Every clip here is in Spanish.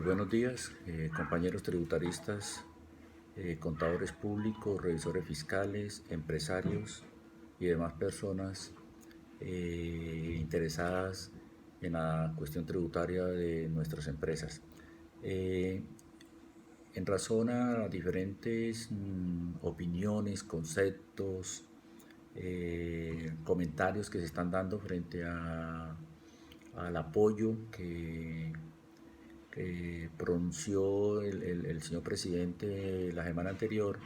Buenos días, compañeros tributaristas, contadores públicos, revisores fiscales, empresarios y demás personas interesadas en la cuestión tributaria de nuestras empresas. Eh, en razón a diferentes opiniones, conceptos, comentarios que se están dando frente al apoyo que pronunció el señor presidente la semana anterior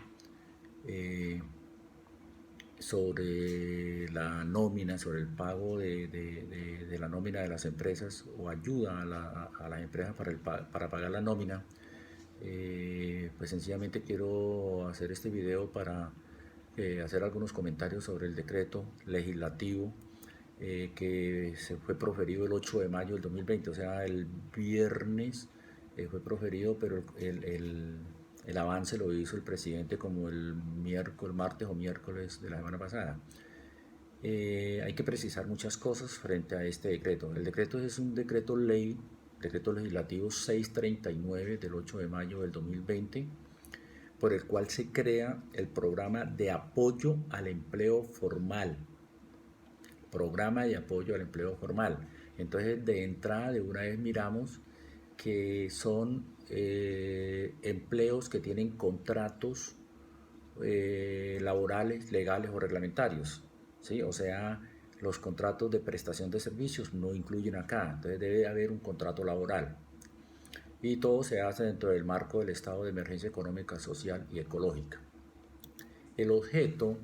eh, sobre la nómina, sobre el pago de la nómina de las empresas o ayuda a las empresas para pagar la nómina. Pues sencillamente quiero hacer este video para hacer algunos comentarios sobre el decreto legislativo que se fue proferido el 8 de mayo del 2020, o sea, el viernes fue proferido, pero el avance lo hizo el presidente como el miércoles, martes o miércoles de la semana pasada. Hay que precisar muchas cosas frente a este decreto. El decreto es un decreto ley, decreto legislativo 639 del 8 de mayo del 2020, por el cual se crea el programa de apoyo al empleo formal. Programa de apoyo al empleo formal. Entonces, de entrada, de una vez miramos que son empleos que tienen contratos laborales, legales o reglamentarios, ¿sí? O sea, los contratos de prestación de servicios no incluyen acá, entonces debe haber un contrato laboral. Y todo se hace dentro del marco del estado de emergencia económica, social y ecológica. El objeto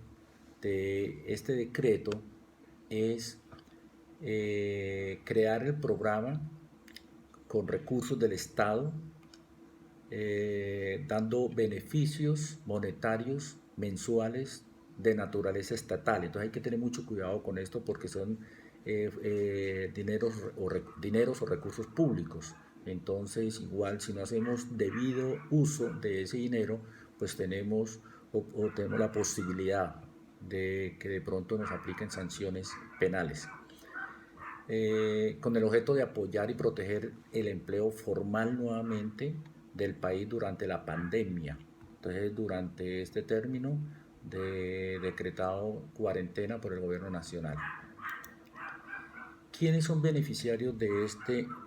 de este decreto es crear el programa con recursos del Estado, dando beneficios monetarios mensuales de naturaleza estatal. Entonces hay que tener mucho cuidado con esto porque son dineros o recursos públicos. Entonces, igual si no hacemos debido uso de ese dinero, pues tenemos la posibilidad de que de pronto nos apliquen sanciones penales. Con el objeto de apoyar y proteger el empleo formal nuevamente del país durante la pandemia. Entonces, durante este término decretado cuarentena por el gobierno nacional. ¿Quiénes son beneficiarios de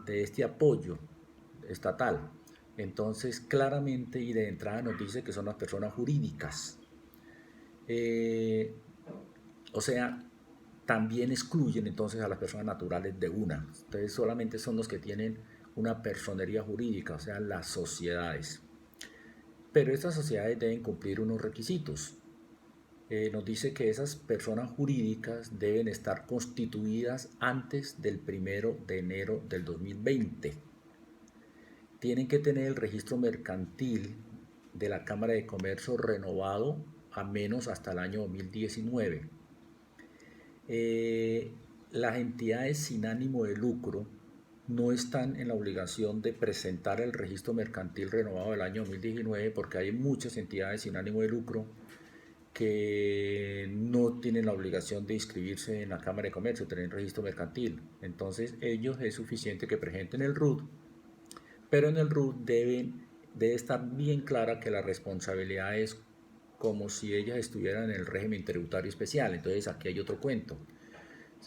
este apoyo estatal? Entonces, claramente y de entrada nos dice que son las personas jurídicas. O sea, también excluyen entonces a las personas naturales de una. Entonces solamente son los que tienen una personería jurídica, o sea, las sociedades. Pero estas sociedades deben cumplir unos requisitos. Nos dice que esas personas jurídicas deben estar constituidas antes del 1 de enero del 2020. Tienen que tener el registro mercantil de la Cámara de Comercio renovado a menos hasta el año 2019. Las entidades sin ánimo de lucro no están en la obligación de presentar el registro mercantil renovado del año 2019 porque hay muchas entidades sin ánimo de lucro que no tienen la obligación de inscribirse en la Cámara de Comercio, tener registro mercantil. Entonces ellos es suficiente que presenten el RUT, pero en el RUT debe estar bien clara que la responsabilidad es como si ellas estuvieran en el régimen tributario especial. Entonces aquí hay otro cuento.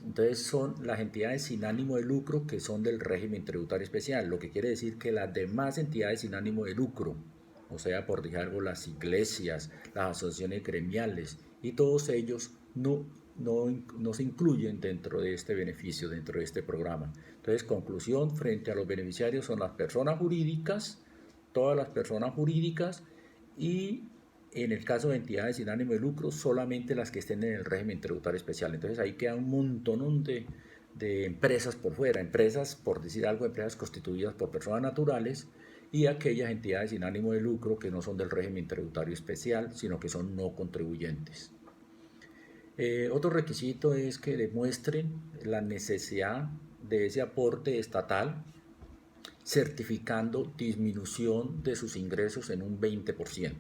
Entonces son las entidades sin ánimo de lucro que son del régimen tributario especial, lo que quiere decir que las demás entidades sin ánimo de lucro, o sea, por decir algo, las iglesias, las asociaciones gremiales y todos ellos no se incluyen dentro de este beneficio, dentro de este programa. Entonces, conclusión, frente a los beneficiarios son las personas jurídicas, todas las personas jurídicas y en el caso de entidades sin ánimo de lucro, solamente las que estén en el régimen tributario especial. Entonces ahí queda un montón de empresas por fuera, empresas, por decir algo, empresas constituidas por personas naturales y aquellas entidades sin ánimo de lucro que no son del régimen tributario especial, sino que son no contribuyentes. Otro requisito es que demuestren la necesidad de ese aporte estatal, certificando disminución de sus ingresos en un 20%.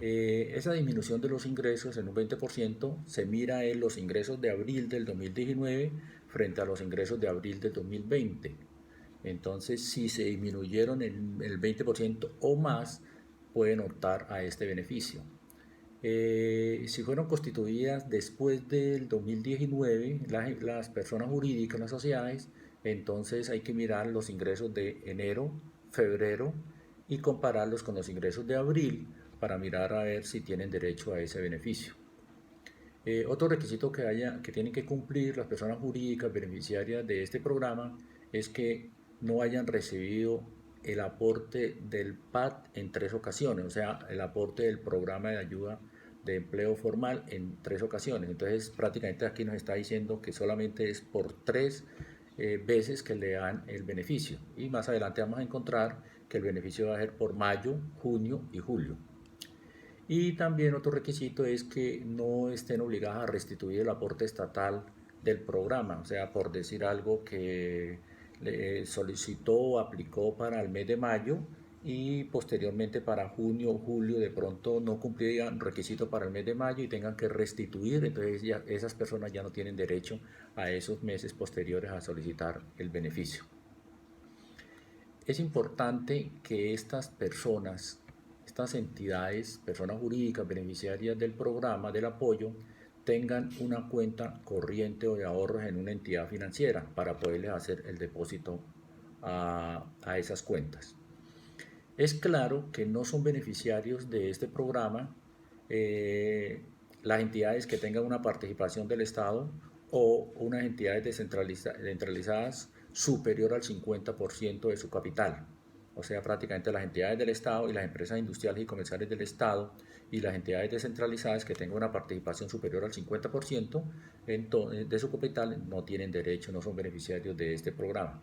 Esa disminución de los ingresos en un 20% se mira en los ingresos de abril del 2019 frente a los ingresos de abril del 2020. Entonces, si se disminuyeron el 20% o más, pueden optar a este beneficio. Si fueron constituidas después del 2019, las personas jurídicas, las sociedades, entonces hay que mirar los ingresos de enero, febrero y compararlos con los ingresos de abril para mirar a ver si tienen derecho a ese beneficio. Otro requisito que tienen que cumplir las personas jurídicas beneficiarias de este programa es que no hayan recibido el aporte del PAT en 3 ocasiones, o sea, el aporte del programa de ayuda de empleo formal en 3 ocasiones. Entonces, prácticamente aquí nos está diciendo que solamente es por 3 veces que le dan el beneficio. Y más adelante vamos a encontrar que el beneficio va a ser por mayo, junio y julio. Y también otro requisito es que no estén obligadas a restituir el aporte estatal del programa, o sea, por decir algo que le solicitó o aplicó para el mes de mayo y posteriormente para junio o julio de pronto no cumplían requisito para el mes de mayo y tengan que restituir, entonces ya esas personas ya no tienen derecho a esos meses posteriores a solicitar el beneficio. Es importante que estas personas, estas entidades, personas jurídicas beneficiarias del programa del apoyo, tengan una cuenta corriente o de ahorros en una entidad financiera para poderles hacer el depósito a esas cuentas. Es claro que no son beneficiarios de este programa las entidades que tengan una participación del Estado o unas entidades descentralizadas superior al 50% de su capital. O sea, prácticamente las entidades del Estado y las empresas industriales y comerciales del Estado y las entidades descentralizadas que tengan una participación superior al 50% de su capital no tienen derecho, no son beneficiarios de este programa.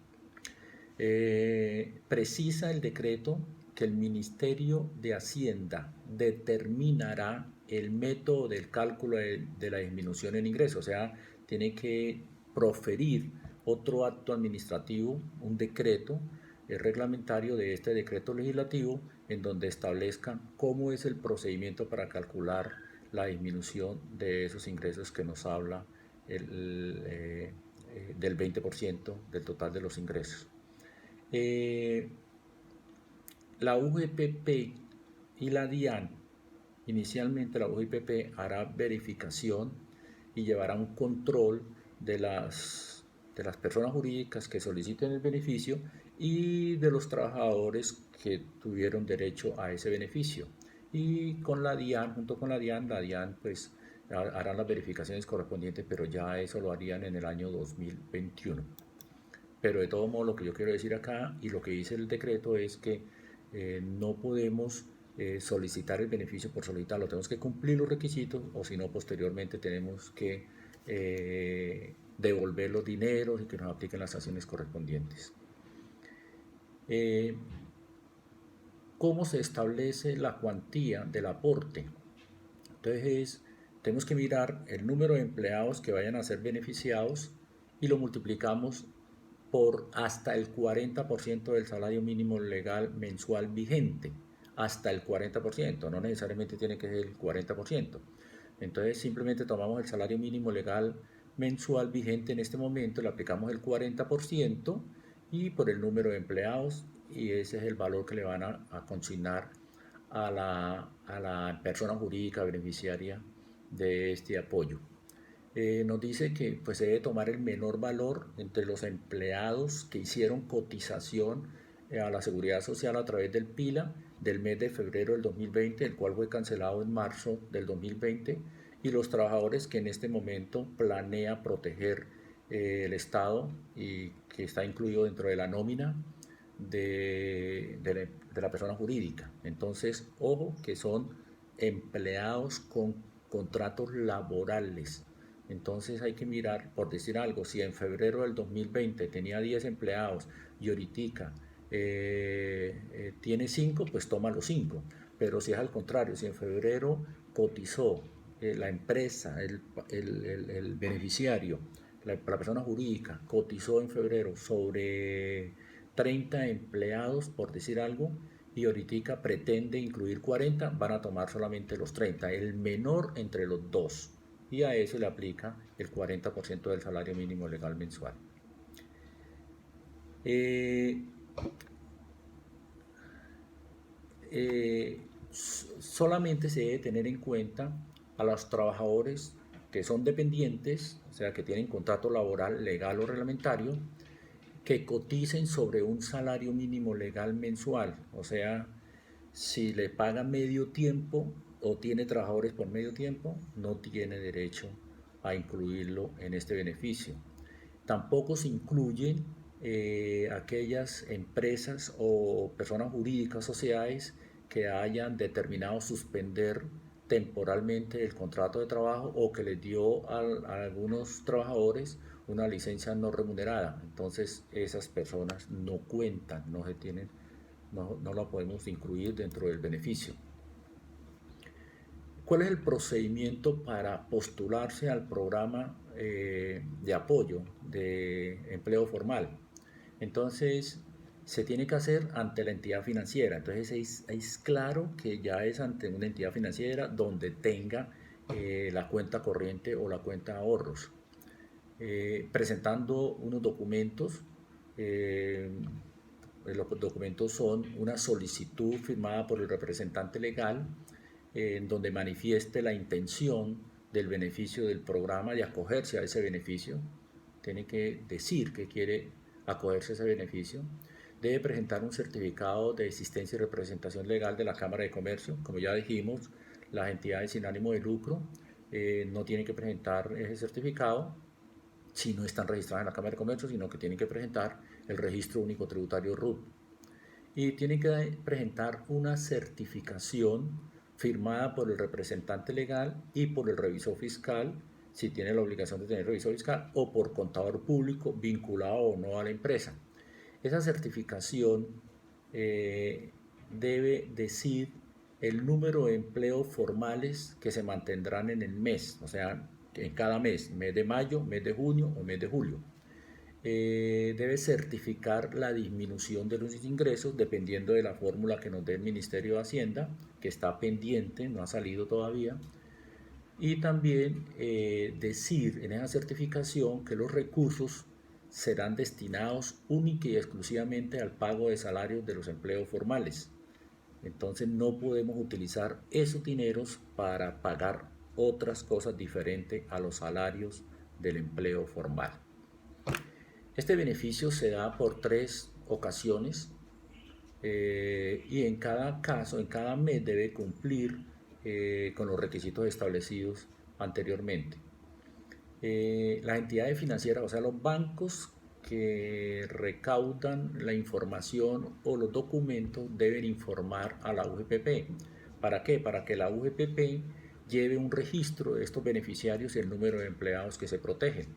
Precisa el decreto que el Ministerio de Hacienda determinará el método del cálculo de la disminución en ingresos, o sea, tiene que proferir otro acto administrativo, un decreto reglamentario de este decreto legislativo en donde establezcan cómo es el procedimiento para calcular la disminución de esos ingresos que nos habla del 20% del total de los ingresos. La UGPP y la DIAN, inicialmente la UGPP hará verificación y llevará un control de las personas jurídicas que soliciten el beneficio y de los trabajadores que tuvieron derecho a ese beneficio. Y con la DIAN, junto con la DIAN pues harán las verificaciones correspondientes, pero ya eso lo harían en el año 2021. Pero de todo modo lo que yo quiero decir acá y lo que dice el decreto es que no podemos solicitar el beneficio por solicitarlo, tenemos que cumplir los requisitos o si no posteriormente tenemos que devolver los dineros y que nos apliquen las sanciones correspondientes. ¿Cómo se establece la cuantía del aporte? Entonces tenemos que mirar el número de empleados que vayan a ser beneficiados y lo multiplicamos por hasta el 40% del salario mínimo legal mensual vigente, hasta el 40%, no necesariamente tiene que ser el 40%. Entonces simplemente tomamos el salario mínimo legal mensual vigente en este momento, le aplicamos el 40% y por el número de empleados y ese es el valor que le van a consignar a la persona jurídica beneficiaria de este apoyo. Nos dice que pues, se debe tomar el menor valor entre los empleados que hicieron cotización a la Seguridad Social a través del PILA del mes de febrero del 2020, el cual fue cancelado en marzo del 2020, y los trabajadores que en este momento planea proteger el Estado y que está incluido dentro de la nómina de la persona jurídica. Entonces, ojo que son empleados con contratos laborales. Entonces hay que mirar, por decir algo, si en febrero del 2020 tenía 10 empleados y ahorita tiene 5, pues toma los 5. Pero si es al contrario, si en febrero cotizó la empresa, el beneficiario, la persona jurídica, cotizó en febrero sobre 30 empleados, por decir algo, y ahorita pretende incluir 40, van a tomar solamente los 30, el menor entre los dos, y a eso le aplica el 40% del salario mínimo legal mensual. Eh, Solamente se debe tener en cuenta a los trabajadores que son dependientes, o sea, que tienen contrato laboral legal o reglamentario, que coticen sobre un salario mínimo legal mensual, o sea, si le pagan medio tiempo o tiene trabajadores por medio tiempo, no tiene derecho a incluirlo en este beneficio. Tampoco se incluyen aquellas empresas o personas jurídicas, sociedades que hayan determinado suspender temporalmente el contrato de trabajo o que les dio a algunos trabajadores una licencia no remunerada. Entonces esas personas no cuentan, no se tienen, no la podemos incluir dentro del beneficio. ¿Cuál es el procedimiento para postularse al programa de apoyo de empleo formal? Entonces, se tiene que hacer ante la entidad financiera. Entonces, es claro que ya es ante una entidad financiera donde tenga la cuenta corriente o la cuenta de ahorros. Presentando unos documentos. eh, los documentos son una solicitud firmada por el representante legal en donde manifieste la intención del beneficio del programa de acogerse a ese beneficio. Tiene que decir que quiere acogerse a ese beneficio. Debe presentar un certificado de existencia y representación legal de la Cámara de Comercio. Como ya dijimos, las entidades sin ánimo de lucro no tienen que presentar ese certificado si no están registradas en la Cámara de Comercio, sino que tienen que presentar el Registro Único Tributario RUT. Y tienen que presentar una certificación firmada por el representante legal y por el revisor fiscal, si tiene la obligación de tener revisor fiscal, o por contador público vinculado o no a la empresa. Esa certificación debe decir el número de empleos formales que se mantendrán en el mes, o sea, en cada mes de mayo, mes de junio o mes de julio. Debe certificar la disminución de los ingresos dependiendo de la fórmula que nos dé el Ministerio de Hacienda, que está pendiente, no ha salido todavía. Y también decir en esa certificación que los recursos serán destinados única y exclusivamente al pago de salarios de los empleos formales. Entonces no podemos utilizar esos dineros para pagar otras cosas diferentes a los salarios del empleo formal. Este beneficio se da por 3 ocasiones y en cada caso, en cada mes debe cumplir con los requisitos establecidos anteriormente. Las entidades financieras, o sea, los bancos que recaudan la información o los documentos deben informar a la UGPP. ¿Para qué? Para que la UGPP lleve un registro de estos beneficiarios y el número de empleados que se protegen,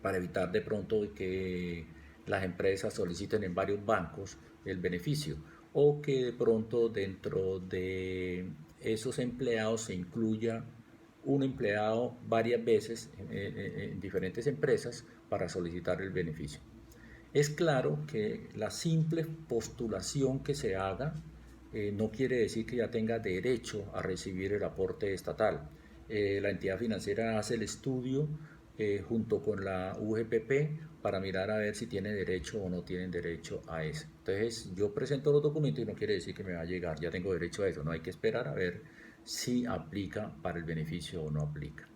para evitar de pronto que las empresas soliciten en varios bancos el beneficio o que de pronto dentro de esos empleados se incluya un empleado varias veces en diferentes empresas para solicitar el beneficio. Es claro que la simple postulación que se haga no quiere decir que ya tenga derecho a recibir el aporte estatal. La entidad financiera hace el estudio junto con la UGPP para mirar a ver si tiene derecho o no tienen derecho a eso. Entonces yo presento los documentos y no quiere decir que me va a llegar, ya tengo derecho a eso, no hay que esperar a ver si aplica para el beneficio o no aplica.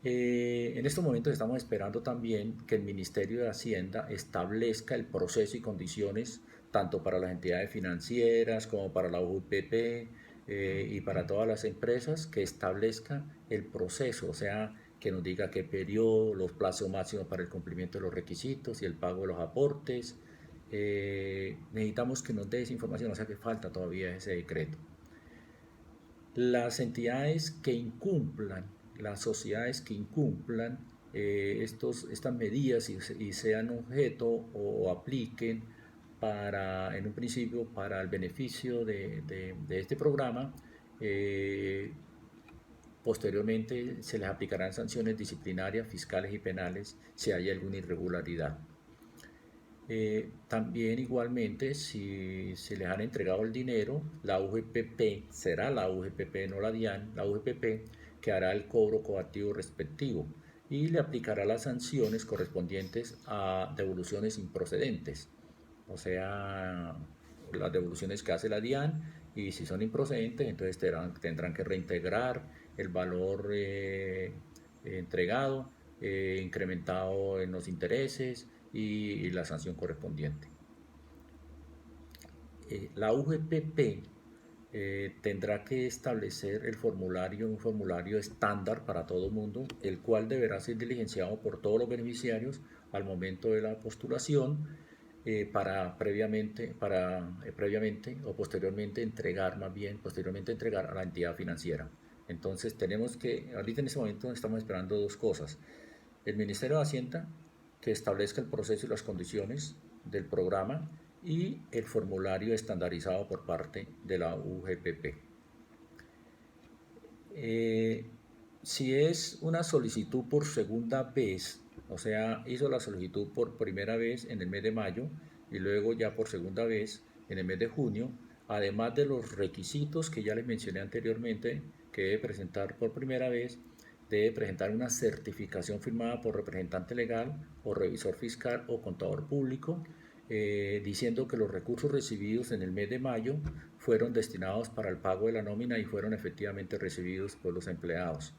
En estos momentos estamos esperando también que el Ministerio de Hacienda establezca el proceso y condiciones tanto para las entidades financieras como para la UGPP y para todas las empresas, que establezca el proceso, o sea, que nos diga qué periodo, los plazos máximos para el cumplimiento de los requisitos y el pago de los aportes. Necesitamos que nos dé esa información, o sea que falta todavía ese decreto. Las entidades que incumplan, las sociedades que incumplan estas medidas y sean objeto o apliquen en un principio para el beneficio de este programa, posteriormente se les aplicarán sanciones disciplinarias, fiscales y penales si hay alguna irregularidad. También igualmente, si se les han entregado el dinero, la UGPP, será la UGPP, no la DIAN, la UGPP que hará el cobro coactivo respectivo. y le aplicará las sanciones correspondientes a devoluciones improcedentes, o sea, las devoluciones que hace la DIAN, y si son improcedentes, entonces tendrán que reintegrar el valor entregado, incrementado en los intereses y la sanción correspondiente. La UGPP tendrá que establecer un formulario estándar para todo el mundo, el cual deberá ser diligenciado por todos los beneficiarios al momento de la postulación, previamente o posteriormente entregar a la entidad financiera. Entonces tenemos que, ahorita en este momento estamos esperando dos cosas: el Ministerio de Hacienda, que establezca el proceso y las condiciones del programa, y el formulario estandarizado por parte de la UGPP. Si es una solicitud por segunda vez, o sea, hizo la solicitud por primera vez en el mes de mayo y luego ya por segunda vez en el mes de junio, además de los requisitos que ya les mencioné anteriormente, que debe presentar por primera vez, debe presentar una certificación firmada por representante legal o revisor fiscal o contador público, diciendo que los recursos recibidos en el mes de mayo fueron destinados para el pago de la nómina y fueron efectivamente recibidos por los empleados.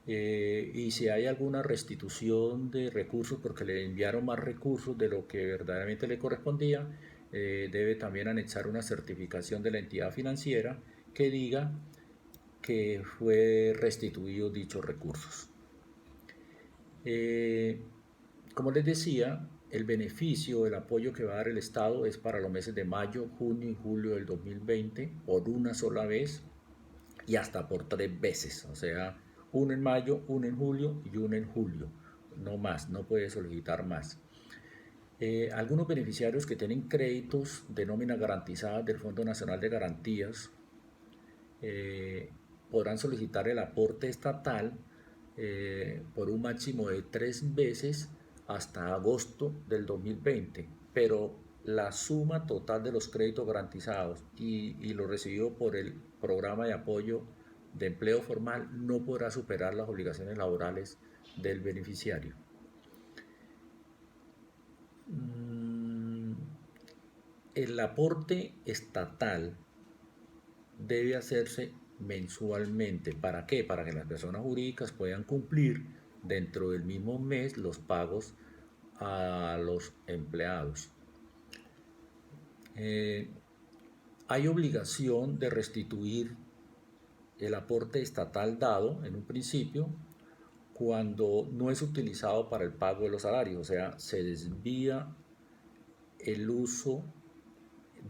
Y si hay alguna restitución de recursos porque le enviaron más recursos de lo que verdaderamente le correspondía, debe también anexar una certificación de la entidad financiera que diga que fue restituido dichos recursos. Como les decía, el beneficio, el apoyo que va a dar el Estado es para los meses de mayo, junio y julio del 2020 por una sola vez y hasta por 3 veces, o sea, uno en mayo, uno en julio y uno en julio, no más, no puede solicitar más. Algunos beneficiarios que tienen créditos de nómina garantizadas del Fondo Nacional de Garantías podrán solicitar el aporte estatal por un máximo de 3 veces hasta agosto del 2020, pero la suma total de los créditos garantizados y lo recibido por el programa de apoyo de empleo formal no podrá superar las obligaciones laborales del beneficiario. El aporte estatal debe hacerse mensualmente. ¿Para qué? Para que las personas jurídicas puedan cumplir dentro del mismo mes los pagos a los empleados. Hay obligación de restituir el aporte estatal dado en un principio cuando no es utilizado para el pago de los salarios, o sea, se desvía el uso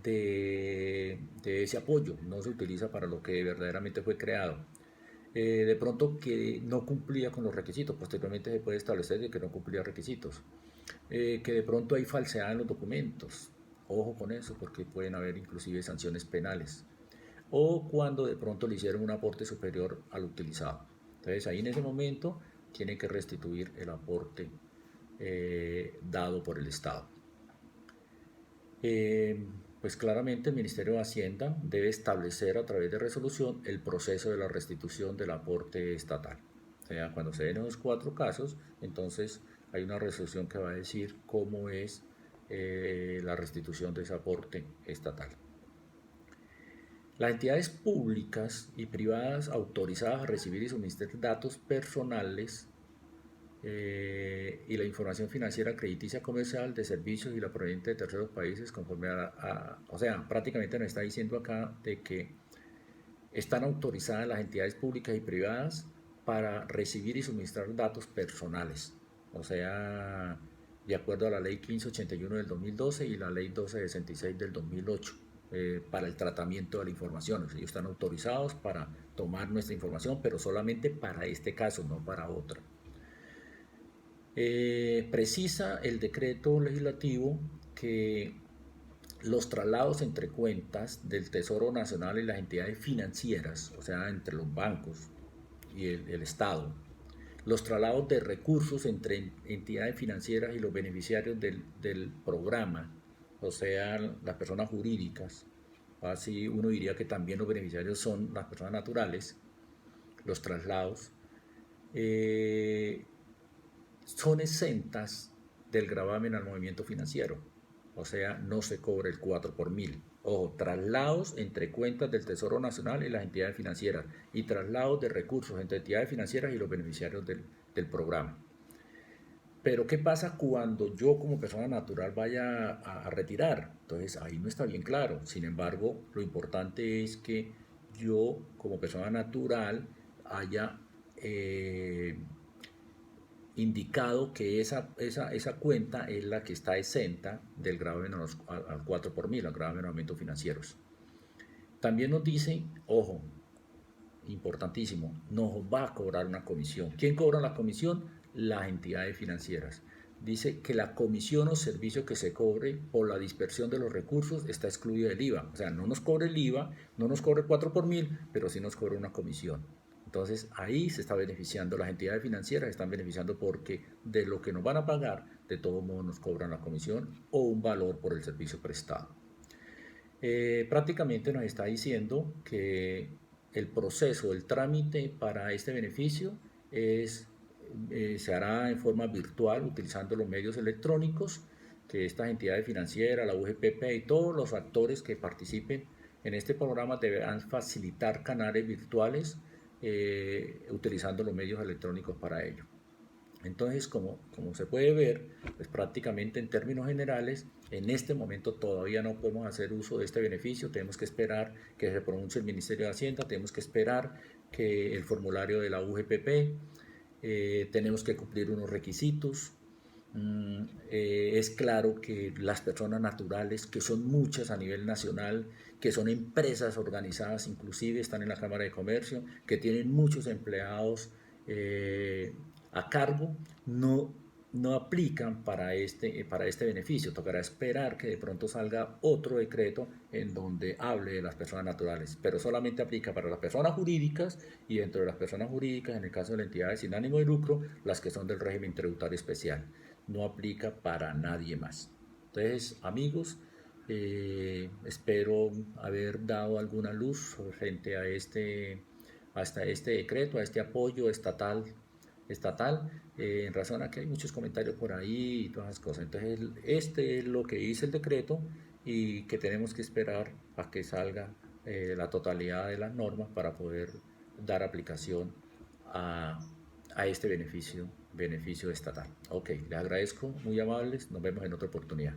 de ese apoyo, no se utiliza para lo que verdaderamente fue creado. De pronto que no cumplía con los requisitos, posteriormente se puede establecer de que no cumplía requisitos. Que de pronto hay falsedad en los documentos, ojo con eso porque pueden haber inclusive sanciones penales, o cuando de pronto le hicieron un aporte superior al utilizado. Entonces ahí en ese momento tiene que restituir el aporte dado por el Estado. Pues claramente el Ministerio de Hacienda debe establecer a través de resolución el proceso de la restitución del aporte estatal. O sea, cuando se den los 4 casos, entonces hay una resolución que va a decir cómo es la restitución de ese aporte estatal. Las entidades públicas y privadas autorizadas a recibir y suministrar datos personales y la información financiera crediticia comercial de servicios y la proveniente de terceros países conforme o sea, prácticamente nos está diciendo acá de que están autorizadas las entidades públicas y privadas para recibir y suministrar datos personales, o sea, de acuerdo a la ley 1581 del 2012 y la ley 1266 del 2008, para el tratamiento de la información. Ellos están autorizados para tomar nuestra información, pero solamente para este caso, no para otra. Precisa el decreto legislativo que los traslados entre cuentas del Tesoro Nacional y las entidades financieras, o sea, entre los bancos y el Estado, los traslados de recursos entre entidades financieras y los beneficiarios del programa, o sea, las personas jurídicas, así uno diría que también los beneficiarios son las personas naturales, los traslados, son exentas del gravamen al movimiento financiero. O sea, no se cobra el 4 por mil. Ojo, traslados entre cuentas del Tesoro Nacional y las entidades financieras y traslados de recursos entre entidades financieras y los beneficiarios del programa. Pero ¿qué pasa cuando yo como persona natural vaya a retirar? Entonces ahí no está bien claro. Sin embargo, lo importante es que yo como persona natural haya indicado que esa cuenta es la que está exenta del gravamen al 4 por mil, al gravamen a aumentos financieros. También nos dice, ojo, importantísimo, nos va a cobrar una comisión. ¿Quién cobra la comisión? Las entidades financieras. Dice que la comisión o servicio que se cobre por la dispersión de los recursos está excluida del IVA. O sea, no nos cobre el IVA, no nos cobre 4 por mil, pero sí nos cobra una comisión. Entonces ahí se está beneficiando, las entidades financieras están beneficiando porque de lo que nos van a pagar, de todo modo nos cobran la comisión o un valor por el servicio prestado. Prácticamente nos está diciendo que el proceso, el trámite para este beneficio se hará en forma virtual utilizando los medios electrónicos que estas entidades financieras, la UGPP y todos los actores que participen en este programa deberán facilitar canales virtuales utilizando los medios electrónicos para ello. Entonces, como se puede ver, pues prácticamente en términos generales, en este momento todavía no podemos hacer uso de este beneficio, tenemos que esperar que se pronuncie el Ministerio de Hacienda, tenemos que esperar que el formulario de la UGPP, tenemos que cumplir unos requisitos. Es claro que las personas naturales, que son muchas a nivel nacional, que son empresas organizadas, inclusive están en la Cámara de Comercio, que tienen muchos empleados a cargo, no aplican para este beneficio. Tocará esperar que de pronto salga otro decreto en donde hable de las personas naturales, pero solamente aplica para las personas jurídicas y dentro de las personas jurídicas, en el caso de las entidades sin ánimo de lucro, las que son del régimen tributario especial. No aplica para nadie más. Entonces, amigos, espero haber dado alguna luz frente a hasta este decreto, a este apoyo estatal, en razón a que hay muchos comentarios por ahí y todas esas cosas. Entonces, este es lo que dice el decreto y que tenemos que esperar a que salga la totalidad de las normas para poder dar aplicación a, a este beneficio estatal. Ok, les agradezco, muy amables, nos vemos en otra oportunidad.